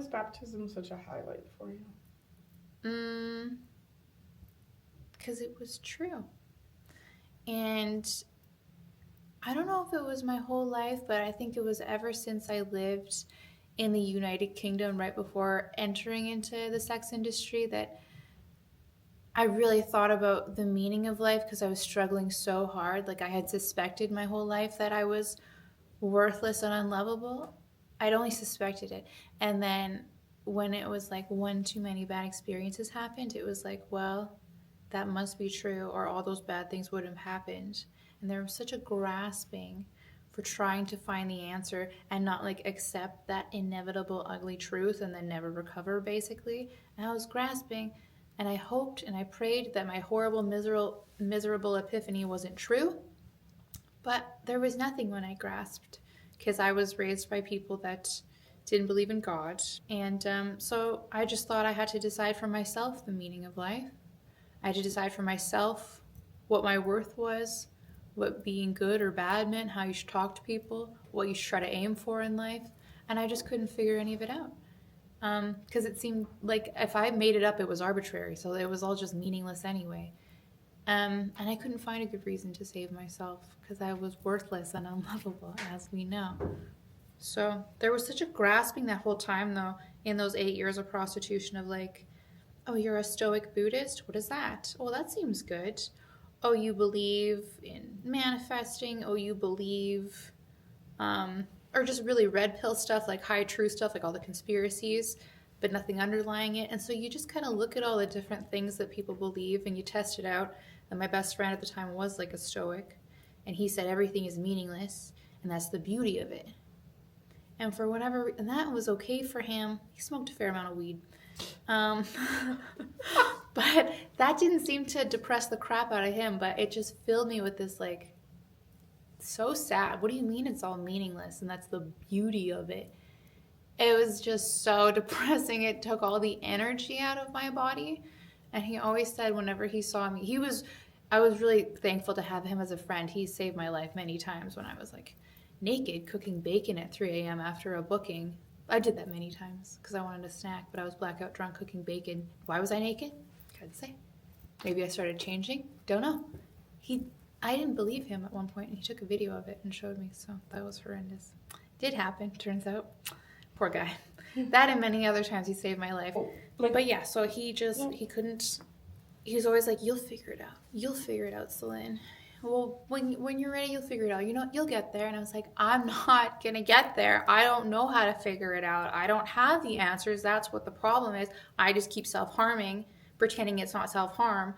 was baptism such a highlight for you? Because it was true. And I don't know if it was my whole life, but I think it was ever since I lived in the United Kingdom right before entering into the sex industry that I really thought about the meaning of life because I was struggling so hard. Like I had suspected my whole life that I was worthless and unlovable. I'd only suspected it. And then when it was like one too many bad experiences happened, it was like, well, that must be true, or all those bad things would have happened. And there was such a grasping for trying to find the answer and not like accept that inevitable ugly truth and then never recover, basically. And I was grasping, and I hoped and I prayed that my horrible, miserable epiphany wasn't true. But there was nothing when I grasped because I was raised by people that didn't believe in God. And so I just thought I had to decide for myself the meaning of life. I had to decide for myself what my worth was, what being good or bad meant, how you should talk to people, what you should try to aim for in life. And I just couldn't figure any of it out. Because it seemed like if I made it up, it was arbitrary. So it was all just meaningless anyway. And I couldn't find a good reason to save myself because I was worthless and unlovable, as we know. So there was such a grasping that whole time, though, in those 8 years of prostitution of like, oh, you're a stoic Buddhist? What is that? Oh, that seems good. Oh, you believe in manifesting? Oh, you believe, or just really red pill stuff, like high truth stuff, like all the conspiracies, but nothing underlying it. And so you just kind of look at all the different things that people believe and you test it out. And my best friend at the time was like a stoic, and he said everything is meaningless, and that's the beauty of it. And for whatever, and that was okay for him. He smoked a fair amount of weed. Um, but that didn't seem to depress the crap out of him, but it just filled me with this like, so sad. What do you mean it's all meaningless? And that's the beauty of it. It was just so depressing. It took all the energy out of my body. And he always said whenever he saw me, I was really thankful to have him as a friend. He saved my life many times when I was like naked cooking bacon at 3 a.m. after a booking. I did that many times because I wanted a snack, but I was blackout drunk cooking bacon. Why was I naked? Couldn't say. Maybe I started changing. Don't know. I didn't believe him at one point, and he took a video of it and showed me. So that was horrendous. Did happen, turns out. Poor guy. That and many other times he saved my life. But yeah, so he couldn't. He was always like, "You'll figure it out. You'll figure it out, Céline. Well, when you're ready, you'll figure it out. You know, you'll get there." And I was like, "I'm not gonna get there. I don't know how to figure it out. I don't have the answers. That's what the problem is. I just keep self-harming, pretending it's not self-harm.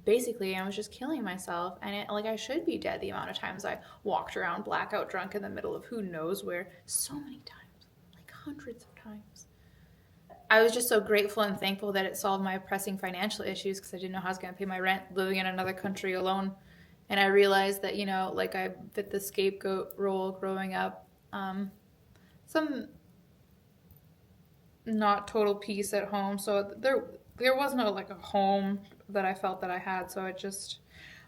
Basically, I was just killing myself, and like I should be dead. The amount of times I walked around blackout drunk in the middle of who knows where, so many times, like hundreds of times." I was just so grateful and thankful that it solved my pressing financial issues because I didn't know how I was going to pay my rent living in another country alone. And I realized that, you know, like I fit the scapegoat role growing up. Some not total peace at home. So there was no like a home that I felt that I had. So it just,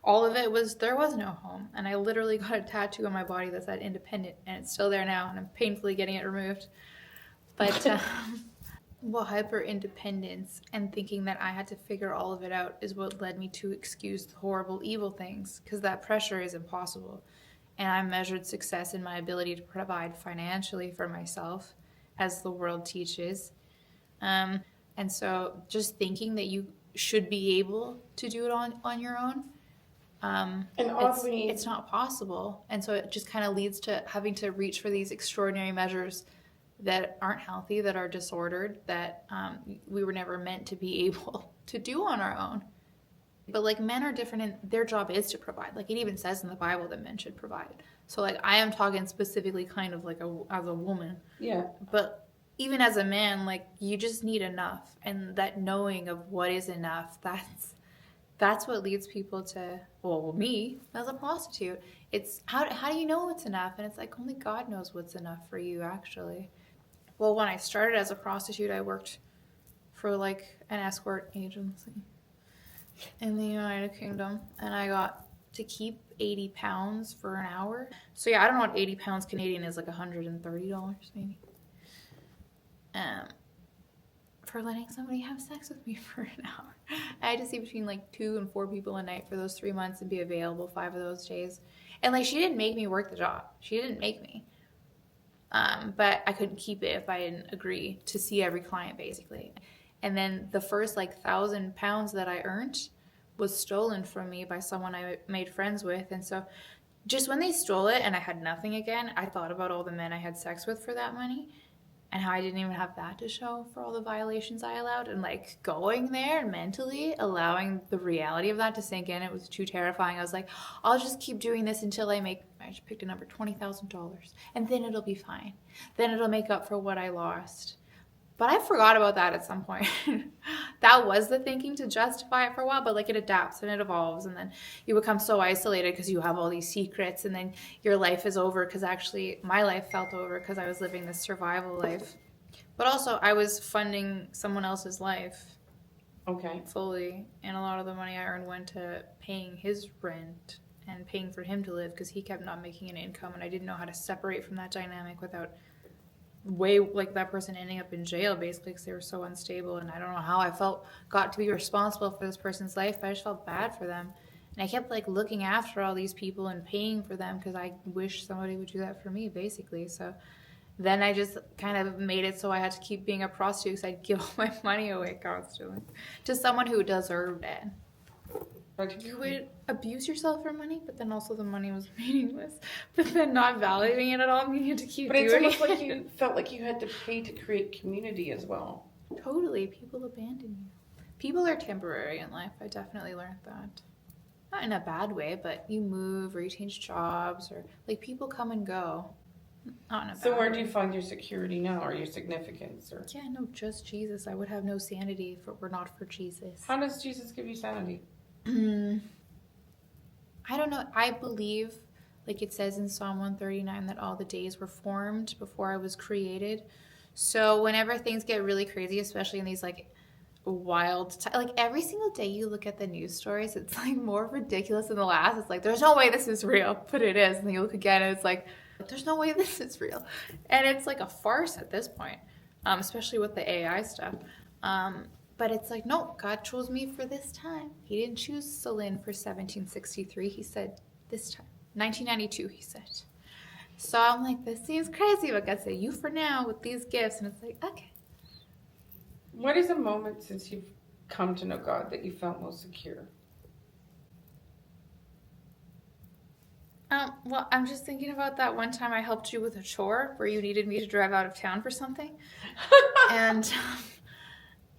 all of it was, there was no home. And I literally got a tattoo on my body that said independent, and it's still there now, and I'm painfully getting it removed. But well, hyper independence and thinking that I had to figure all of it out is what led me to excuse the horrible, evil things, because that pressure is impossible. And I measured success in my ability to provide financially for myself, as the world teaches. And so just thinking that you should be able to do it on your own, and oddly, it's not possible. And so it just kind of leads to having to reach for these extraordinary measures that aren't healthy, that are disordered, that we were never meant to be able to do on our own. But like men are different, and their job is to provide. Like it even says in the Bible that men should provide. So like I am talking specifically kind of like as a woman. Yeah. But even as a man, like you just need enough, and that knowing of what is enough, that's what leads people to, well, me as a prostitute. It's how do you know what's enough? And it's like only God knows what's enough for you, actually. Well, when I started as a prostitute, I worked for like an escort agency in the United Kingdom, and I got to keep 80 pounds for an hour. So yeah, I don't know what 80 pounds Canadian is, like $130 maybe. for letting somebody have sex with me for an hour. I had to see between like 2 and 4 people a night for those 3 months and be available 5 of those days. And like, she didn't make me work the job. She didn't make me. But I couldn't keep it if I didn't agree to see every client, basically. And then the first like 1,000 pounds that I earned was stolen from me by someone I made friends with. And so just when they stole it and I had nothing again, I thought about all the men I had sex with for that money and how I didn't even have that to show for all the violations I allowed. And like going there and mentally allowing the reality of that to sink in, it was too terrifying. I was like, I'll just keep doing this until I just picked a number, $20,000, and then it'll be fine. Then it'll make up for what I lost. But I forgot about that at some point. That was the thinking, to justify it for a while, but like it adapts and it evolves, and then you become so isolated because you have all these secrets, and then your life is over, because actually my life felt over because I was living this survival life. But also I was funding someone else's life. Okay. Fully, and a lot of the money I earned went to paying his rent and paying for him to live, because he kept not making an income, and I didn't know how to separate from that dynamic without like that person ending up in jail, basically, because they were so unstable. And I don't know how I got to be responsible for this person's life, but I just felt bad for them. And I kept like looking after all these people and paying for them because I wish somebody would do that for me, basically. So then I just kind of made it so I had to keep being a prostitute, because I'd give all my money away constantly to someone who deserved it. You would abuse yourself for money, but then also the money was meaningless. But then not valuing it at all, you had to keep doing it. But it's almost like you felt like you had to pay to create community as well. Totally. People abandon you. People are temporary in life. I definitely learned that. Not in a bad way, but you move or you change jobs, or like people come and go. Not in a bad way. So where do you find your security now, or your significance? Or? Yeah, no, just Jesus. I would have no sanity if it were not for Jesus. How does Jesus give you sanity? I don't know. I believe, like it says in Psalm 139, that all the days were formed before I was created. So whenever things get really crazy, especially in these like wild, like every single day you look at the news stories, it's like more ridiculous than the last. It's like, there's no way this is real, but it is. And then you look again and it's like, there's no way this is real. And it's like a farce at this point, especially with the AI stuff. But it's like, no, God chose me for this time. He didn't choose Céline for 1763. He said this time. 1992, he said. So I'm like, this seems crazy, but God said, you for now with these gifts. And it's like, okay. What is a moment since you've come to know God that you felt most secure? Well, I'm just thinking about that one time I helped you with a chore where you needed me to drive out of town for something.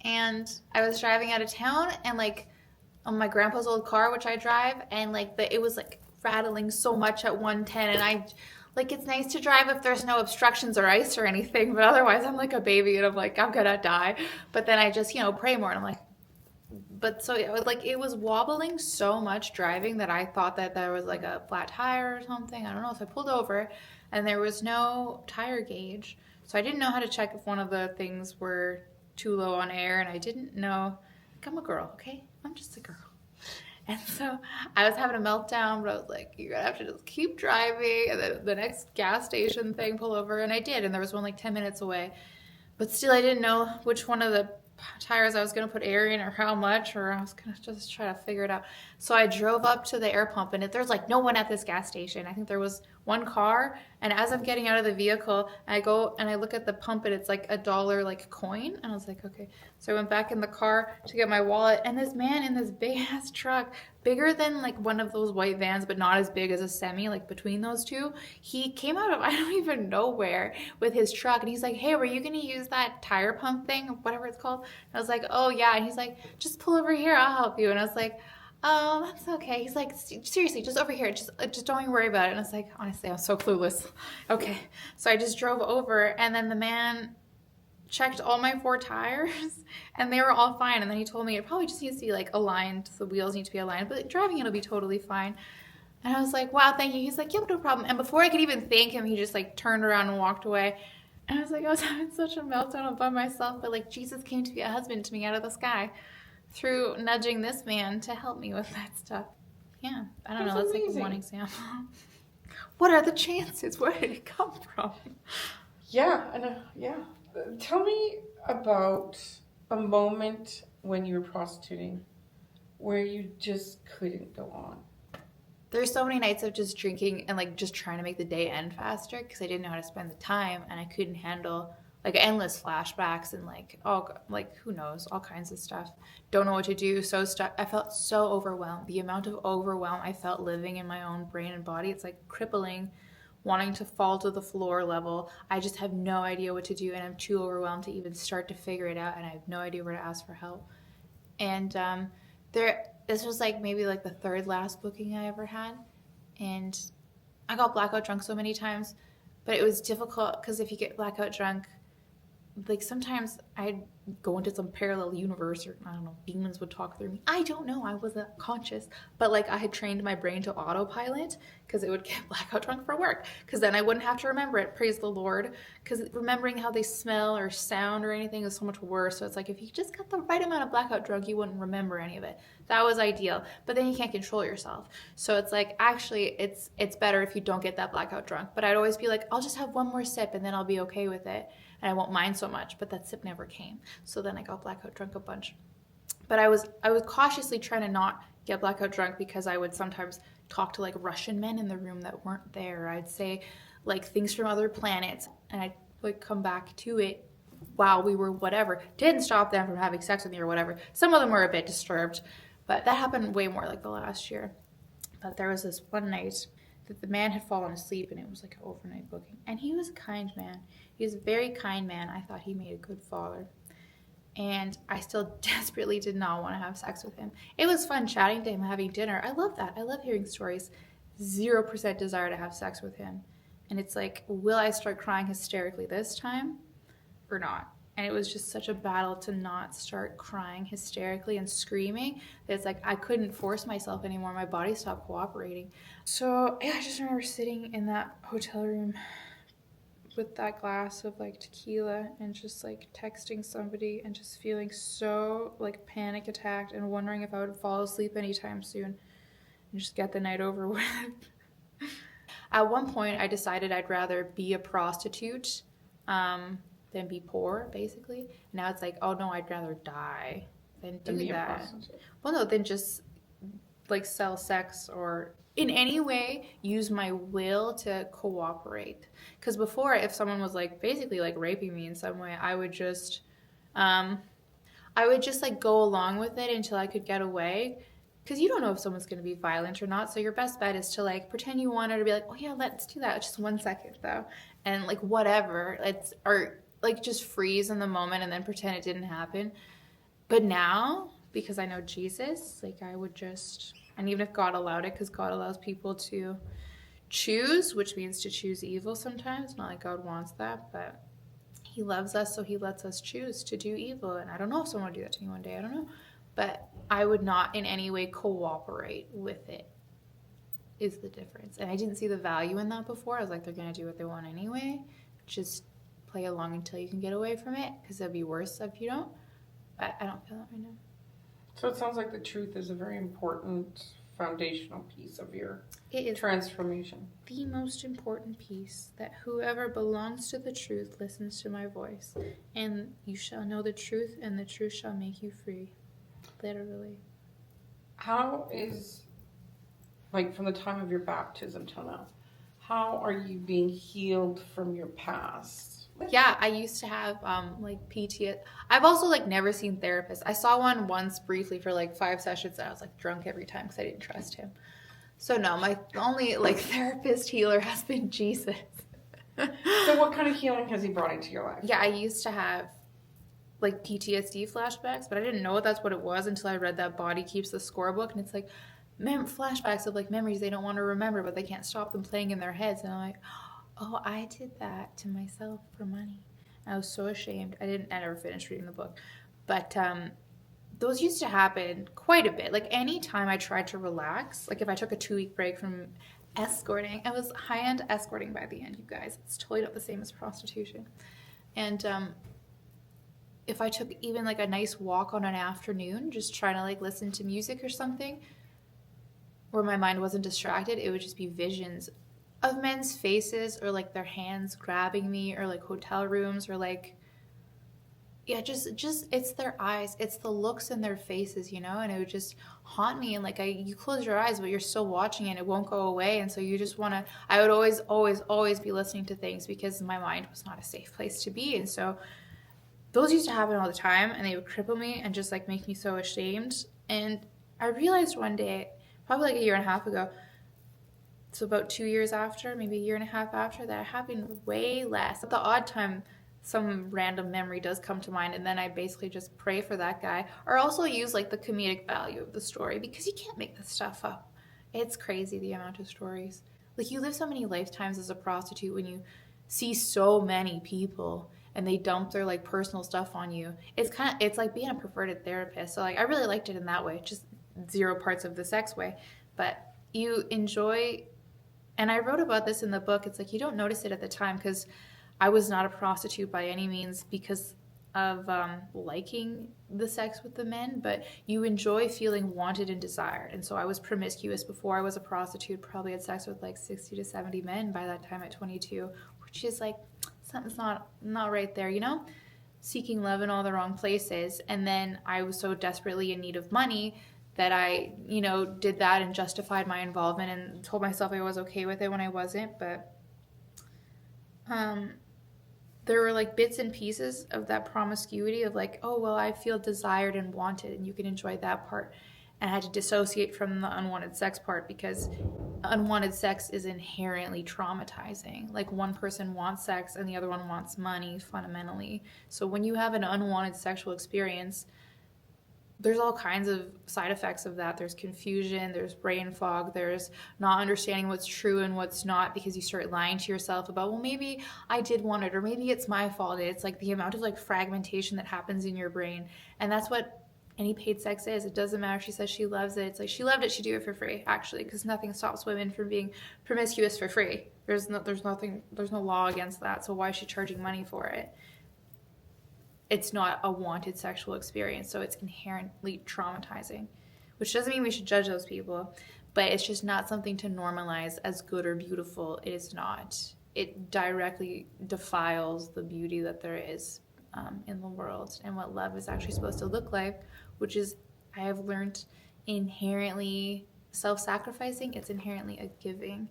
And I was driving out of town, and like on my grandpa's old car, which I drive, and like it was like rattling so much at 110, and I like, it's nice to drive if there's no obstructions or ice or anything, but otherwise I'm like a baby and I'm like, I'm gonna die. But then I just, pray more, and I'm like, but so it was wobbling so much driving that I thought that there was like a flat tire or something. I don't know. So I pulled over and there was no tire gauge. So I didn't know how to check if one of the things were too low on air, and I didn't know. Like, I'm a girl, okay? I'm just a girl. And so I was having a meltdown, but I was like, you're gonna have to just keep driving. And then the next gas station thing, pull over, and I did. And there was one like 10 minutes away. But still, I didn't know which one of the tires I was going to put air in, or how much, or I was going to just try to figure it out. So I drove up to the air pump, and there's like no one at this gas station. I think there was one car, and as I'm getting out of the vehicle, I go and I look at the pump, and it's like $1 like coin, and I was like, okay. So I went back in the car to get my wallet, and this man in this big ass truck, bigger than like one of those white vans, but not as big as a semi, like between those two, he came out of I don't even know where with his truck, and he's like, hey, were you going to use that tire pump thing, or whatever it's called? And I was like, oh yeah. And he's like, just pull over here, I'll help you. And I was like, oh, that's okay. He's like, seriously, just over here. Just don't even worry about it. And I was like, honestly, I'm so clueless. Okay. So I just drove over, and then the man checked all my 4 tires, and they were all fine. And then he told me it probably just needs to be like aligned. The wheels need to be aligned, but driving it'll be totally fine. And I was like, wow, thank you. He's like, yep, no problem. And before I could even thank him, he just like turned around and walked away. And I was like, I was having such a meltdown by myself, but like Jesus came to be a husband to me out of the sky through nudging this man to help me with that stuff. Yeah, I don't know. That's amazing. Like one example. What are the chances? Where did it come from? Yeah, I know. Yeah. Tell me about a moment when you were prostituting where you just couldn't go on. There's so many nights of just drinking and like just trying to make the day end faster because I didn't know how to spend the time and I couldn't handle like endless flashbacks and like all like who knows all kinds of stuff. Don't know what to do. So stuck. I felt so overwhelmed. The amount of overwhelm I felt living in my own brain and body, it's like crippling. Wanting to fall to the floor level. I just have no idea what to do and I'm too overwhelmed to even start to figure it out and I have no idea where to ask for help. And this was like maybe like the third last booking I ever had, and I got blackout drunk so many times, but it was difficult because if you get blackout drunk, like sometimes I'd go into some parallel universe or I don't know, demons would talk through me. I don't know, I wasn't conscious, but like I had trained my brain to autopilot because it would get blackout drunk for work because then I wouldn't have to remember it. Praise the Lord, because remembering how they smell or sound or anything is so much worse. So it's like if you just got the right amount of blackout drunk, you wouldn't remember any of it. That was ideal, but then you can't control yourself. So it's like actually it's better if you don't get that blackout drunk. But I'd always be like, I'll just have one more sip and then I'll be okay with it and I won't mind so much, but that sip never came. So then I got blackout drunk a bunch. But I was cautiously trying to not get blackout drunk because I would sometimes talk to like Russian men in the room that weren't there. I'd say like things from other planets and I'd like come back to it while we were whatever. Didn't stop them from having sex with me or whatever. Some of them were a bit disturbed, but that happened way more like the last year. But there was this one night that the man had fallen asleep and it was like an overnight booking. And he was a kind man. He was a very kind man. I thought he made a good father. And I still desperately did not want to have sex with him. It was fun chatting to him, having dinner. I love that. I love hearing stories. 0% desire to have sex with him. And it's like, will I start crying hysterically this time or not? And it was just such a battle to not start crying hysterically and screaming that it's like I couldn't force myself anymore. My body stopped cooperating. So yeah, I just remember sitting in that hotel room with that glass of like tequila and just like texting somebody and just feeling so like panic attacked and wondering if I would fall asleep anytime soon and just get the night over with. At one point, I decided I'd rather be a prostitute than be poor, basically. Now it's like, oh no, I'd rather die than do that. Well, no, than just like sell sex or in any way use my will to cooperate. Because before, if someone was like basically like raping me in some way, I would just like go along with it until I could get away. Because you don't know if someone's going to be violent or not. So your best bet is to like pretend you want her to be like, oh yeah, let's do that. Just 1 second though. And like whatever. Or like just freeze in the moment and then pretend it didn't happen. But now, because I know Jesus, like I would just, and even if God allowed it, because God allows people to choose, which means to choose evil sometimes. Not like God wants that, but he loves us, so he lets us choose to do evil. And I don't know if someone will do that to me one day. I don't know. But I would not in any way cooperate with it, is the difference. And I didn't see the value in that before. I was like, they're going to do what they want anyway. Just play along until you can get away from it, because it'll be worse if you don't. But I don't feel that right now. So it sounds like the truth is a very important foundational piece of your It is transformation. the most important piece, that whoever belongs to the truth listens to my voice. And you shall know the truth, and the truth shall make you free. Literally. How is, like from the time of your baptism till now, how are you being healed from your past? Yeah, I used to have like PTSD. I've also like never seen therapists. I saw one once briefly for like 5 sessions and I was like drunk every time because I didn't trust him. So no, my only like therapist healer has been Jesus. So what kind of healing has he brought into your life? Yeah, I used to have like PTSD flashbacks, but I didn't know that's what it was until I read that Body Keeps the Score book, and it's like flashbacks of like memories they don't want to remember, but they can't stop them playing in their heads. And I'm like, oh, I did that to myself for money. I was so ashamed. I never finished reading the book, but those used to happen quite a bit. Like anytime I tried to relax, like if I took a 2-week break from escorting, I was high-end escorting by the end, you guys. It's totally not the same as prostitution. And if I took even like a nice walk on an afternoon, just trying to like listen to music or something, where my mind wasn't distracted, it would just be visions of men's faces, or like their hands grabbing me, or like hotel rooms, or like, yeah, just it's their eyes, it's the looks in their faces, you know, and it would just haunt me. And like, you close your eyes, but you're still watching it, it won't go away. And so you just want to, I would always be listening to things, because my mind was not a safe place to be. And so those used to happen all the time, and they would cripple me and just like make me so ashamed. And I realized one day, probably like a year and a half ago, so about 2 years after, maybe a year and a half after, that it happened way less. At the odd time, some random memory does come to mind, and then I basically just pray for that guy, or also use like the comedic value of the story, because you can't make this stuff up. It's crazy, the amount of stories. Like, you live so many lifetimes as a prostitute when you see so many people and they dump their like personal stuff on you. It's like being a perverted therapist. So like, I really liked it in that way, just zero parts of the sex way. But you enjoy, and I wrote about this in the book. It's like, you don't notice it at the time, because I was not a prostitute by any means because of liking the sex with the men, but you enjoy feeling wanted and desired. And so I was promiscuous before I was a prostitute, probably had sex with like 60 to 70 men by that time at 22, which is like, something's not right there, you know? Seeking love in all the wrong places. And then I was so desperately in need of money that I, did that and justified my involvement and told myself I was okay with it when I wasn't. But there were like bits and pieces of that promiscuity of like, oh, well, I feel desired and wanted, and you can enjoy that part. And I had to dissociate from the unwanted sex part, because unwanted sex is inherently traumatizing. Like, one person wants sex and the other one wants money fundamentally. So when you have an unwanted sexual experience, there's all kinds of side effects of that. There's confusion, there's brain fog, there's not understanding what's true and what's not, because you start lying to yourself about, well, maybe I did want it, or maybe it's my fault. It's like the amount of like fragmentation that happens in your brain. And that's what any paid sex is. It doesn't matter if she says she loves it. It's like, she loved it, she'd do it for free, actually, because nothing stops women from being promiscuous for free. There's no law against that. So why is she charging money for it? It's not a wanted sexual experience, so it's inherently traumatizing, which doesn't mean we should judge those people, but it's just not something to normalize as good or beautiful. It is not. It directly defiles the beauty that there is in the world, and what love is actually supposed to look like, which is, I have learned, inherently self-sacrificing. It's inherently a giving.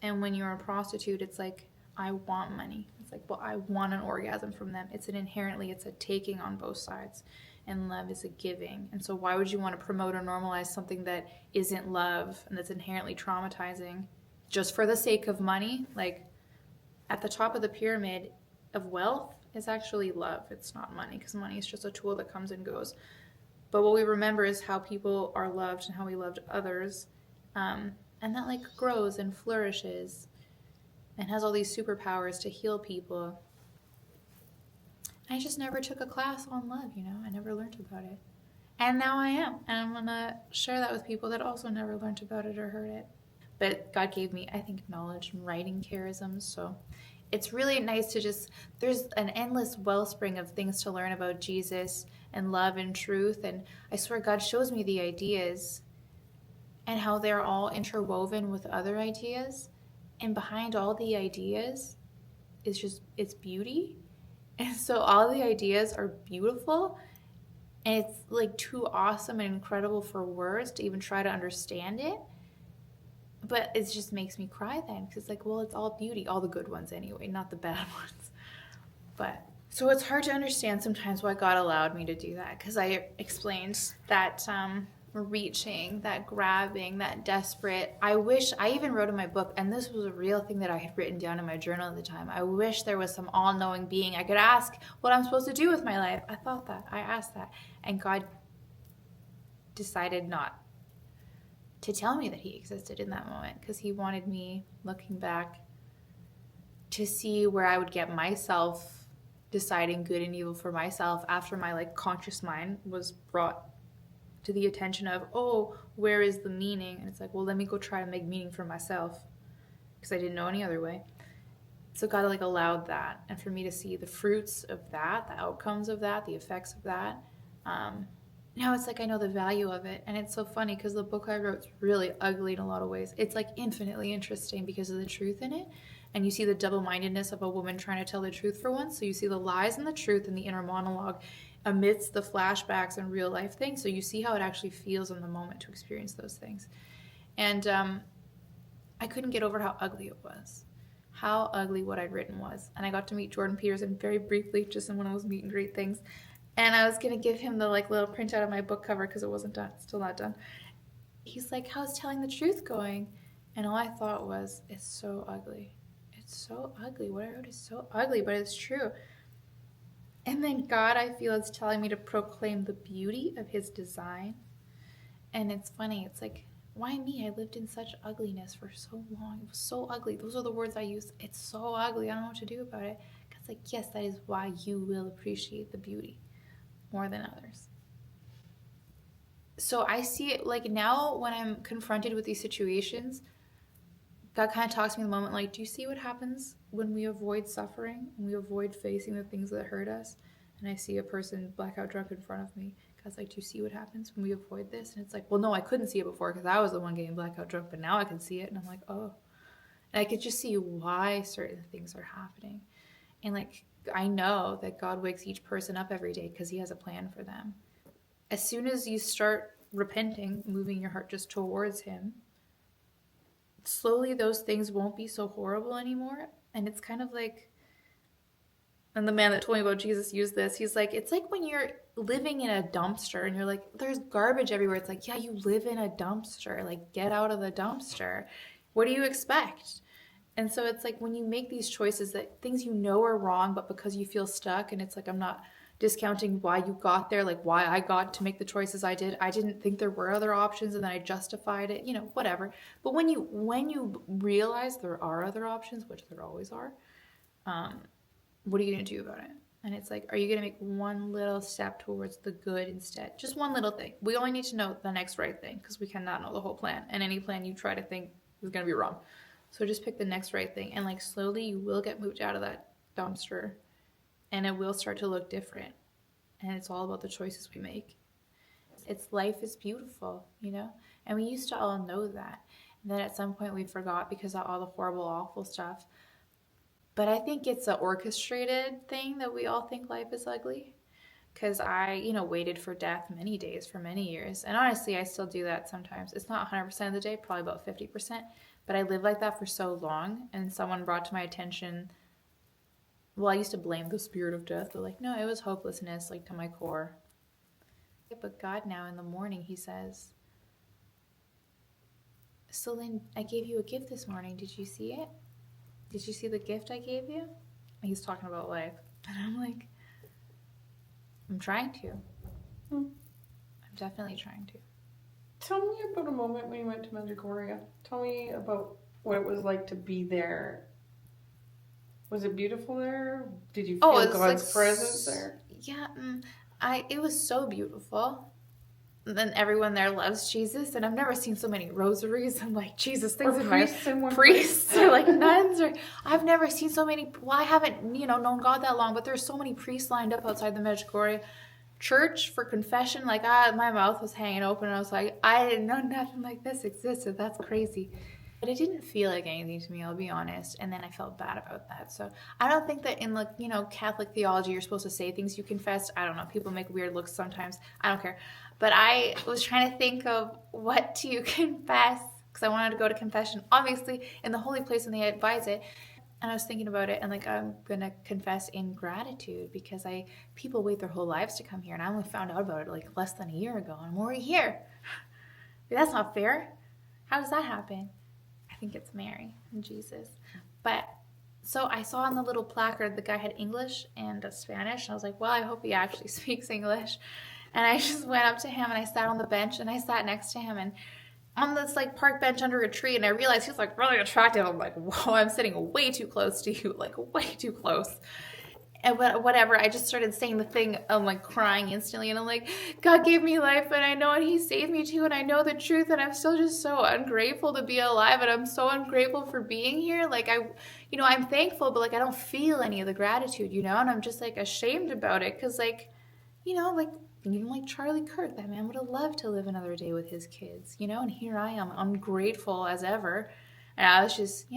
And when you're a prostitute, it's like, I want money. It's like, well, I want an orgasm from them. It's a taking on both sides. And love is a giving. And so why would you want to promote or normalize something that isn't love and that's inherently traumatizing just for the sake of money? Like, at the top of the pyramid of wealth is actually love. It's not money, because money is just a tool that comes and goes. But what we remember is how people are loved and how we loved others. And that like grows and flourishes and has all these superpowers to heal people. I just never took a class on love, I never learned about it. And now I am. And I'm going to share that with people that also never learned about it or heard it. But God gave me, I think, knowledge and writing charisms. So it's really nice to there's an endless wellspring of things to learn about Jesus and love and truth. And I swear God shows me the ideas and how they're all interwoven with other ideas. And behind all the ideas is it's beauty. And so all the ideas are beautiful, and it's like too awesome and incredible for words to even try to understand it. But it just makes me cry then, because it's like, well, it's all beauty, all the good ones anyway, not the bad ones. But so it's hard to understand sometimes why God allowed me to do that, because I explained that reaching, that grabbing, that desperate. I wish, I even wrote in my book, and this was a real thing that I had written down in my journal at the time, I wish there was some all-knowing being I could ask what I'm supposed to do with my life. I thought that, I asked that, and God decided not to tell me that he existed in that moment, because he wanted me, looking back, to see where I would get myself deciding good and evil for myself after my like conscious mind was brought to the attention of, oh, where is the meaning? And it's like, well, let me go try to make meaning for myself, because I didn't know any other way. So God like allowed that, and for me to see the fruits of that, the outcomes of that, the effects of that, now it's like I know the value of it. And it's so funny because the book I wrote is really ugly in a lot of ways. It's like infinitely interesting because of the truth in it. And you see the double-mindedness of a woman trying to tell the truth for once. So you see the lies and the truth in the inner monologue amidst the flashbacks and real life things. So you see how it actually feels in the moment to experience those things. And I couldn't get over how ugly it was. How ugly what I'd written was. And I got to meet Jordan Peterson very briefly, just in one of those meet and greet things. And I was going to give him the like little printout of my book cover because it wasn't done, still not done. He's like, how's telling the truth going? And all I thought was, it's so ugly. It's so ugly. What I wrote is so ugly, but it's true. And then God, I feel, is telling me to proclaim the beauty of his design. And it's funny. It's like, why me? I lived in such ugliness for so long. It was so ugly. Those are the words I used. It's so ugly. I don't know what to do about it. Because like, yes, that is why you will appreciate the beauty more than others. So I see it like now when I'm confronted with these situations, God kind of talks to me in the moment like, do you see what happens when we avoid suffering and we avoid facing the things that hurt us? And I see a person blackout drunk in front of me. God's like, do you see what happens when we avoid this? And it's like, well, no, I couldn't see it before because I was the one getting blackout drunk, but now I can see it. And I'm like, oh. And I could just see why certain things are happening. And like, I know that God wakes each person up every day because he has a plan for them. As soon as you start repenting, moving your heart just towards him, slowly those things won't be so horrible anymore. And it's kind of like, and the man that told me about Jesus used this. He's like, it's like when you're living in a dumpster and you're like, there's garbage everywhere. It's like, yeah, you live in a dumpster. Like, get out of the dumpster. What do you expect? And so it's like when you make these choices that things you know are wrong, but because you feel stuck, and it's like, I'm not discounting why you got there, like why I got to make the choices I did. I didn't think there were other options and then I justified it, whatever. But when you realize there are other options, which there always are, what are you going to do about it? And it's like, are you going to make one little step towards the good instead? Just one little thing. We only need to know the next right thing because we cannot know the whole plan. And any plan you try to think is going to be wrong. So just pick the next right thing. And like slowly you will get moved out of that dumpster and it will start to look different. And it's all about the choices we make. Life is beautiful, And we used to all know that. And then at some point we forgot because of all the horrible, awful stuff. But I think it's an orchestrated thing that we all think life is ugly. Because I, waited for death many days for many years. And honestly, I still do that sometimes. It's not 100% of the day, probably about 50%. But I lived like that for so long. And someone brought to my attention, well, I used to blame the spirit of death. But like, no, it was hopelessness, like to my core. But God now in the morning, he says, Céline, I gave you a gift this morning. Did you see it? Did you see the gift I gave you? And he's talking about life. And I'm like, I'm trying to. I'm definitely trying to. Tell me about a moment when you went to Medjugorje. Tell me about what it was like to be there. Was it beautiful there? Did you feel God's presence there? Yeah, it was so beautiful. And then everyone there loves Jesus, and I've never seen so many rosaries and like Jesus things in my priests or like nuns, or I've never seen so many. Well, I haven't known God that long, but there's so many priests lined up outside the Medjugorje church for confession. Like my mouth was hanging open, and I was like, I didn't know nothing like this existed. That's crazy. But it didn't feel like anything to me, I'll be honest. And then I felt bad about that. So I don't think that in Catholic theology, you're supposed to say things you confessed. I don't know. People make weird looks sometimes. I don't care. But I was trying to think of what to confess because I wanted to go to confession, obviously, in the holy place when they advise it. And I was thinking about it and like, I'm going to confess in gratitude because people wait their whole lives to come here. And I only found out about it like less than a year ago. And I'm already here. That's not fair. How does that happen? I think it's Mary and Jesus. But so I saw on the little placard the guy had English and Spanish. And I was like, well, I hope he actually speaks English. And I just went up to him and I sat on the bench and I sat next to him and on this like park bench under a tree. And I realized he was like really attractive. I'm like, whoa, I'm sitting way too close to you, like way too close. And whatever, I just started saying the thing, I'm like crying instantly, and I'm like, God gave me life, and I know, and he saved me too, and I know the truth, and I'm still just so ungrateful to be alive, and I'm so ungrateful for being here. Like I'm thankful, but like I don't feel any of the gratitude, and I'm just like ashamed about it, because like Even like Charlie Kirk, that man would have loved to live another day with his kids, you know? And here I am, ungrateful as ever. And I was just,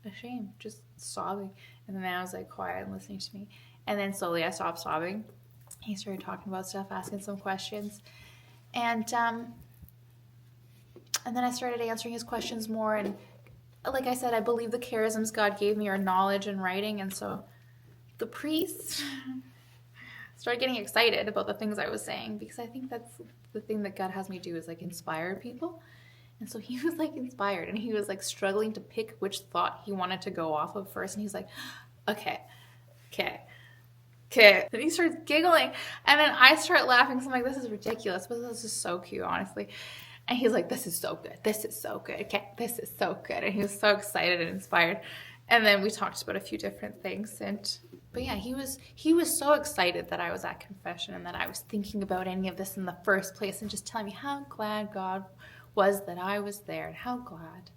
ashamed, just sobbing. And the man was like quiet and listening to me. And then slowly I stopped sobbing. He started talking about stuff, asking some questions. And then I started answering his questions more. And like I said, I believe the charisms God gave me are knowledge and writing. And so the priest started getting excited about the things I was saying, because I think that's the thing that God has me do, is like inspire people. And so he was like inspired, and he was like struggling to pick which thought he wanted to go off of first. And he's like, okay. Then he starts giggling, and then I start laughing. So I'm like, this is ridiculous, but this is so cute, honestly. And he's like, this is so good. Okay, this is so good. And he was so excited and inspired. And then we talked about a few different things. But yeah, he was so excited that I was at confession and that I was thinking about any of this in the first place, and just telling me how glad God was that I was there, and how glad.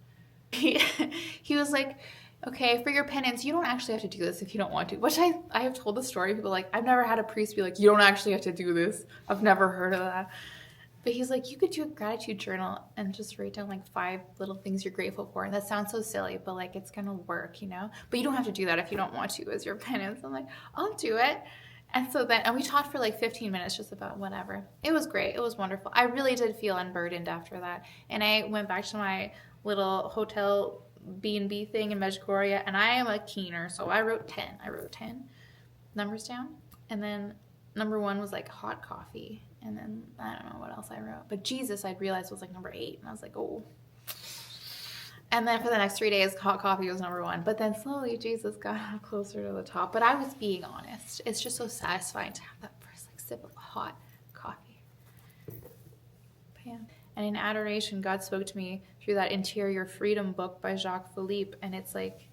He was like, okay, for your penance, you don't actually have to do this if you don't want to. Which I have told the story. People are like, I've never had a priest be like, you don't actually have to do this. I've never heard of that. But he's like, you could do a gratitude journal and just write down like 5 little things you're grateful for. And that sounds so silly, but like it's gonna work, you know? But you don't have to do that if you don't want to as your penance. I'm like, I'll do it. And so then, and we talked for like 15 minutes just about whatever. It was great. It was wonderful. I really did feel unburdened after that. And I went back to my little hotel B&B thing in Medjugorje, and I am a keener, so I wrote 10. I wrote 10 numbers down. And then number 1 was like hot coffee. And then I don't know what else I wrote. But Jesus, I realized, was like number 8. And I was like, oh. And then for the next 3 days, hot coffee was number 1. But then slowly Jesus got closer to the top. But I was being honest. It's just so satisfying to have that first like sip of hot coffee. And in adoration, God spoke to me through that Interior Freedom book by Jacques Philippe. And it's like,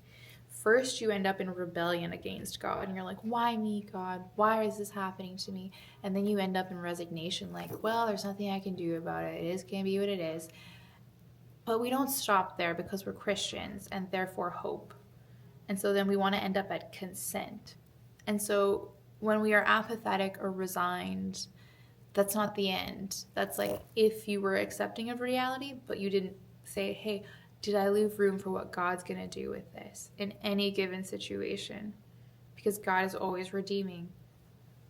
first you end up in rebellion against God. And you're like, why me, God? Why is this happening to me? And then you end up in resignation, like, well, there's nothing I can do about it. It is going to be what it is. But we don't stop there, because we're Christians and therefore hope. And so then we want to end up at consent. And so when we are apathetic or resigned, that's not the end. That's like if you were accepting of reality, but you didn't say, hey, did I leave room for what God's going to do with this in any given situation? Because God is always redeeming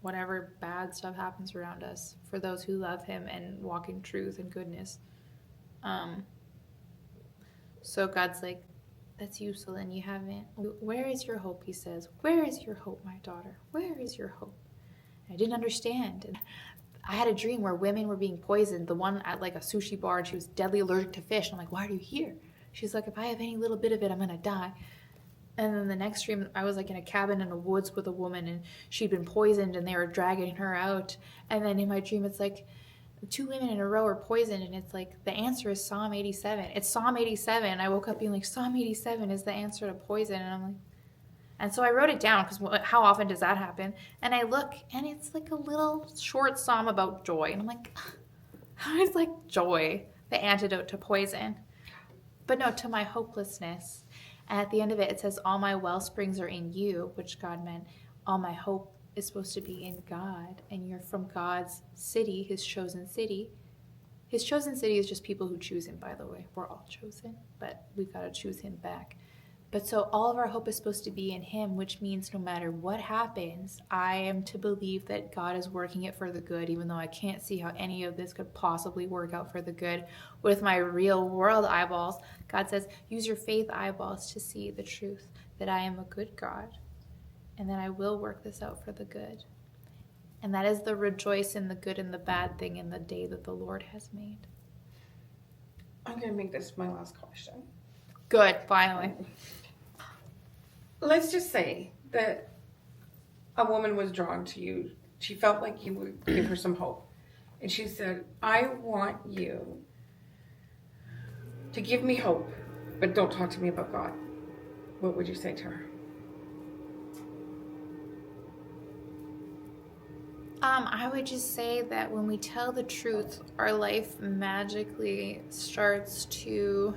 whatever bad stuff happens around us for those who love him and walk in truth and goodness. So God's like, that's you, Céline, you haven't. Where is your hope, he says. Where is your hope, my daughter? Where is your hope? And I didn't understand. And I had a dream where women were being poisoned. The one at like a sushi bar, and she was deadly allergic to fish. And I'm like, why are you here? She's like, if I have any little bit of it, I'm going to die. And then the next dream, I was like in a cabin in the woods with a woman, and she'd been poisoned and they were dragging her out. And then in my dream, it's like 2 women in a row are poisoned, and it's like the answer is Psalm 87. It's Psalm 87. I woke up being like, Psalm 87 is the answer to poison. And I'm like, and so I wrote it down, because how often does that happen? And I look, and it's like a little short psalm about joy. And I'm like, how is like joy the antidote to poison? But no, to my hopelessness. And at the end of it, it says, all my well springs are in you, which God meant all my hope is supposed to be in God. And you're from God's city, his chosen city. His chosen city is just people who choose him, by the way. We're all chosen, but we've got to choose him back. But so all of our hope is supposed to be in him, which means no matter what happens, I am to believe that God is working it for the good, even though I can't see how any of this could possibly work out for the good with my real world eyeballs. God says, use your faith eyeballs to see the truth, that I am a good God, and that I will work this out for the good. And that is the rejoice in the good and the bad thing in the day that the Lord has made. I'm going to make this my last question. Good, finally. Let's just say that a woman was drawn to you. She felt like you would give her some hope. And she said, I want you to give me hope, but don't talk to me about God. What would you say to her? I would just say that when we tell the truth, our life magically starts to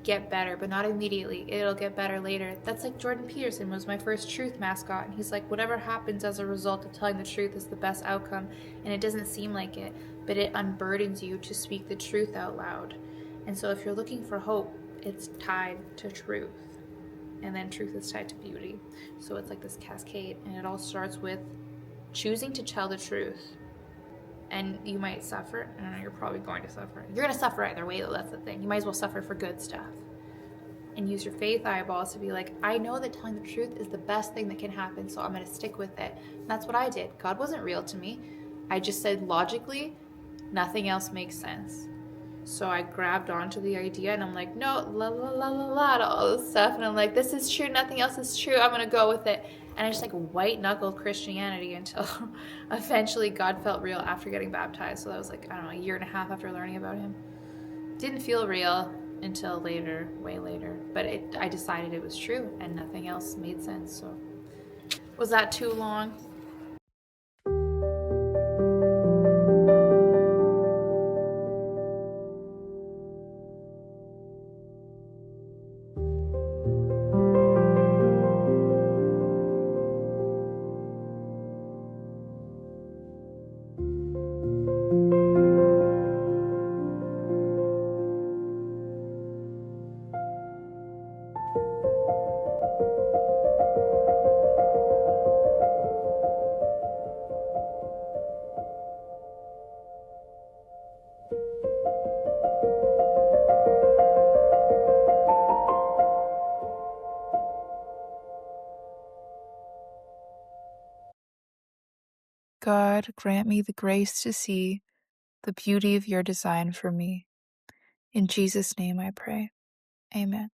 get better, but not immediately. It'll get better later. That's like Jordan Peterson was my first truth mascot, and he's like, whatever happens as a result of telling the truth is the best outcome, and it doesn't seem like it, but it unburdens you to speak the truth out loud. And so if you're looking for hope, it's tied to truth, and then truth is tied to beauty. So it's like this cascade, and it all starts with choosing to tell the truth. And you might suffer. I don't know, you're probably going to suffer. You're going to suffer either way, though. That's the thing. You might as well suffer for good stuff. And use your faith eyeballs to be like, I know that telling the truth is the best thing that can happen, so I'm going to stick with it. And that's what I did. God wasn't real to me. I just said logically, nothing else makes sense. So I grabbed onto the idea, and I'm like, no, la la la la la, to all this stuff. And I'm like, this is true. Nothing else is true. I'm going to go with it. And I just like white-knuckled Christianity until eventually God felt real after getting baptized. So that was like, I don't know, a year and a half after learning about him. Didn't feel real until later, way later. But I decided it was true, and nothing else made sense. So was that too long? God, grant me the grace to see the beauty of your design for me. In Jesus' name I pray. Amen.